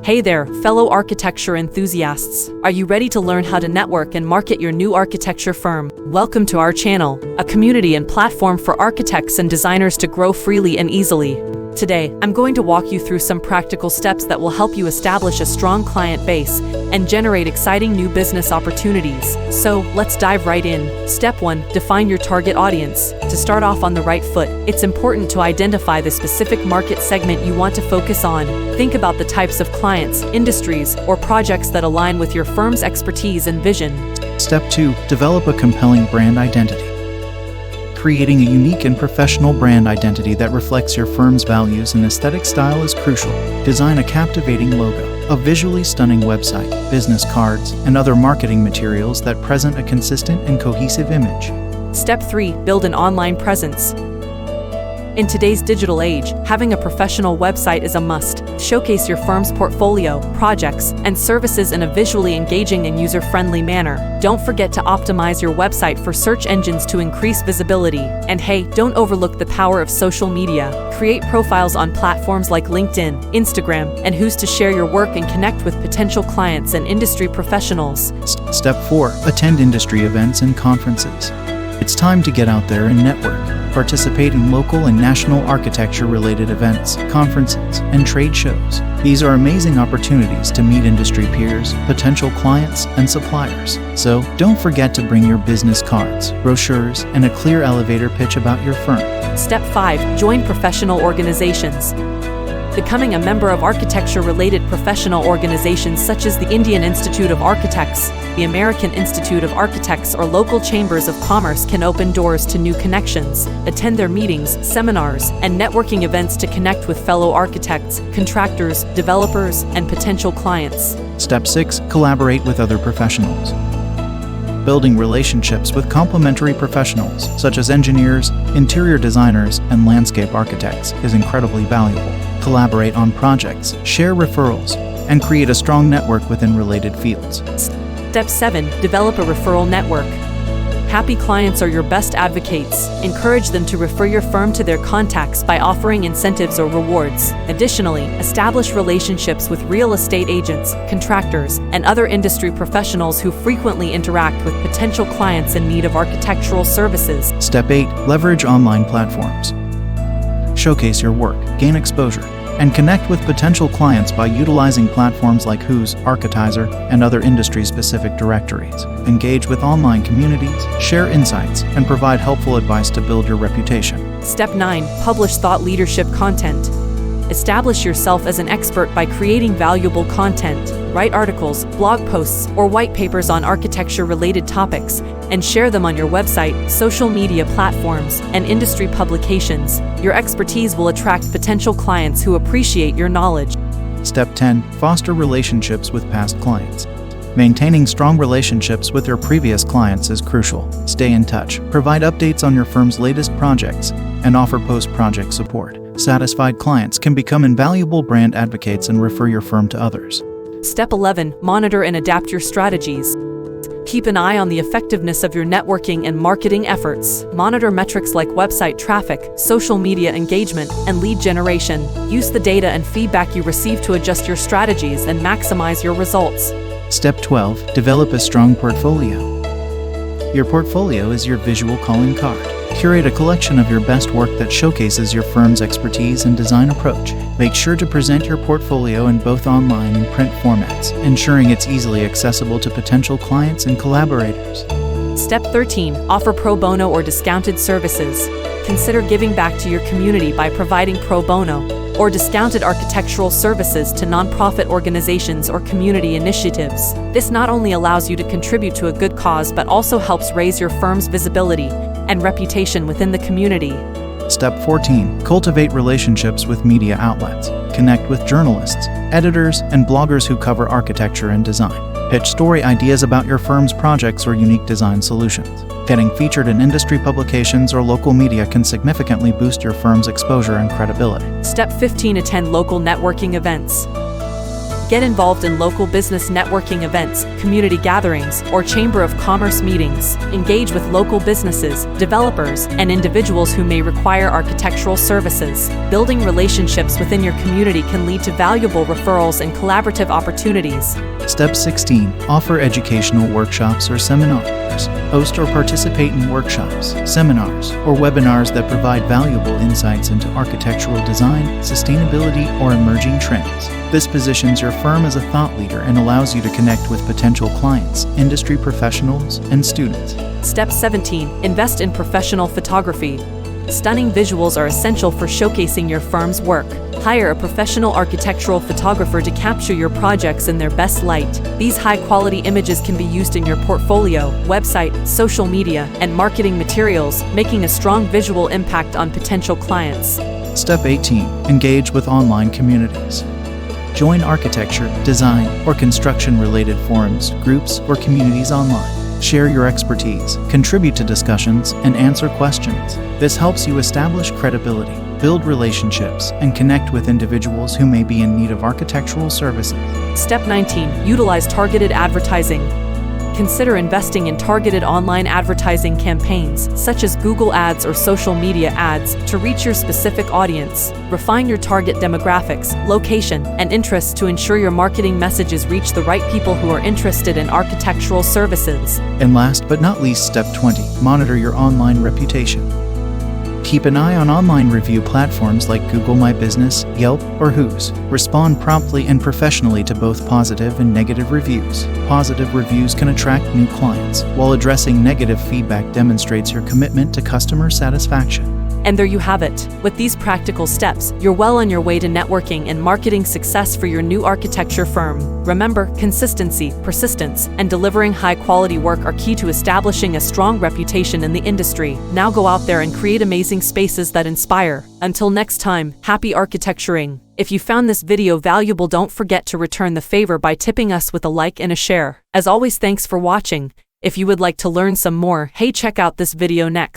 Hey there, fellow architecture enthusiasts. Are you ready to learn how to network and market your new architecture firm? Welcome to our channel, a community and platform for architects and designers to grow freely and easily. Today, I'm going to walk you through some practical steps that will help you establish a strong client base and generate exciting new business opportunities. So, let's dive right in. Step 1. Define your target audience. To start off on the right foot, it's important to identify the specific market segment you want to focus on. Think about the types of clients, industries, or projects that align with your firm's expertise and vision. Step 2. Develop a compelling brand identity. Creating a unique and professional brand identity that reflects your firm's values and aesthetic style is crucial. Design a captivating logo, a visually stunning website, business cards, and other marketing materials that present a consistent and cohesive image. Step 3. Build an online presence. In today's digital age, having a professional website is a must. Showcase your firm's portfolio, projects, and services in a visually engaging and user-friendly manner. Don't forget to optimize your website for search engines to increase visibility. And hey, don't overlook the power of social media. Create profiles on platforms like LinkedIn, Instagram, and Who's to share your work and connect with potential clients and industry professionals. Step 4. Attend industry events and conferences. It's time to get out there and network. Participate in local and national architecture-related events, conferences, and trade shows. These are amazing opportunities to meet industry peers, potential clients, and suppliers. So, don't forget to bring your business cards, brochures, and a clear elevator pitch about your firm. Step 5. Join professional organizations. Becoming a member of architecture-related professional organizations such as the Indian Institute of Architects, the American Institute of Architects, or local chambers of commerce can open doors to new connections. Attend their meetings, seminars, and networking events to connect with fellow architects, contractors, developers, and potential clients. Step 6. Collaborate with other professionals. Building relationships with complementary professionals, such as engineers, interior designers, and landscape architects, is incredibly valuable. Collaborate on projects, share referrals, and create a strong network within related fields. Step 7. Develop a referral network. Happy clients are your best advocates. Encourage them to refer your firm to their contacts by offering incentives or rewards. Additionally, establish relationships with real estate agents, contractors, and other industry professionals who frequently interact with potential clients in need of architectural services. Step 8. Leverage online platforms. Showcase your work, gain exposure, and connect with potential clients by utilizing platforms like Who's, Architizer, and other industry-specific directories. Engage with online communities, share insights, and provide helpful advice to build your reputation. Step 9. Publish thought leadership content. Establish yourself as an expert by creating valuable content. Write articles, blog posts, or white papers on architecture-related topics, and share them on your website, social media platforms, and industry publications. Your expertise will attract potential clients who appreciate your knowledge. Step 10. Foster relationships with past clients. Maintaining strong relationships with your previous clients is crucial. Stay in touch, provide updates on your firm's latest projects, and offer post-project support. Satisfied clients can become invaluable brand advocates and refer your firm to others. Step 11. Monitor and adapt your strategies. Keep an eye on the effectiveness of your networking and marketing efforts. Monitor metrics like website traffic, social media engagement, and lead generation. Use the data and feedback you receive to adjust your strategies and maximize your results. Step 12. Develop a strong portfolio. Your portfolio is your visual calling card. Curate a collection of your best work that showcases your firm's expertise and design approach. Make sure to present your portfolio in both online and print formats, ensuring it's easily accessible to potential clients and collaborators. Step 13. Offer pro bono or discounted services. Consider giving back to your community by providing pro bono or discounted architectural services to nonprofit organizations or community initiatives. This not only allows you to contribute to a good cause but also helps raise your firm's visibility and reputation within the community. Step 14. Cultivate relationships with media outlets. Connect with journalists, editors, and bloggers who cover architecture and design. Pitch story ideas about your firm's projects or unique design solutions. Getting featured in industry publications or local media can significantly boost your firm's exposure and credibility. Step 15. Attend local networking events. Get involved in local business networking events, community gatherings, or chamber of commerce meetings. Engage with local businesses, developers, and individuals who may require architectural services. Building relationships within your community can lead to valuable referrals and collaborative opportunities. Step 16. Offer educational workshops or seminars. Host or participate in workshops, seminars, or webinars that provide valuable insights into architectural design, sustainability, or emerging trends. This positions your firm as a thought leader and allows you to connect with potential clients, industry professionals, and students. Step 17. Invest in professional photography. Stunning visuals are essential for showcasing your firm's work. Hire a professional architectural photographer to capture your projects in their best light. These high-quality images can be used in your portfolio, website, social media, and marketing materials, making a strong visual impact on potential clients. Step 18. Engage with online communities. Join architecture, design, or construction-related forums, groups, or communities online. Share your expertise, contribute to discussions, and answer questions. This helps you establish credibility, build relationships, and connect with individuals who may be in need of architectural services. Step 19. Utilize targeted advertising. Consider investing in targeted online advertising campaigns, such as Google Ads or social media ads, to reach your specific audience. Refine your target demographics, location, and interests to ensure your marketing messages reach the right people who are interested in architectural services. And last but not least, step 20. Monitor your online reputation. Keep an eye on online review platforms like Google My Business, Yelp, or Who's. Respond promptly and professionally to both positive and negative reviews. Positive reviews can attract new clients, while addressing negative feedback demonstrates your commitment to customer satisfaction. And there you have it. With these practical steps, you're well on your way to networking and marketing success for your new architecture firm. Remember, consistency, persistence, and delivering high-quality work are key to establishing a strong reputation in the industry. Now go out there and create amazing spaces that inspire. Until next time, happy architecturing. If you found this video valuable, don't forget to return the favor by tipping us with a like and a share. As always, thanks for watching. If you would like to learn some more, hey, check out this video next.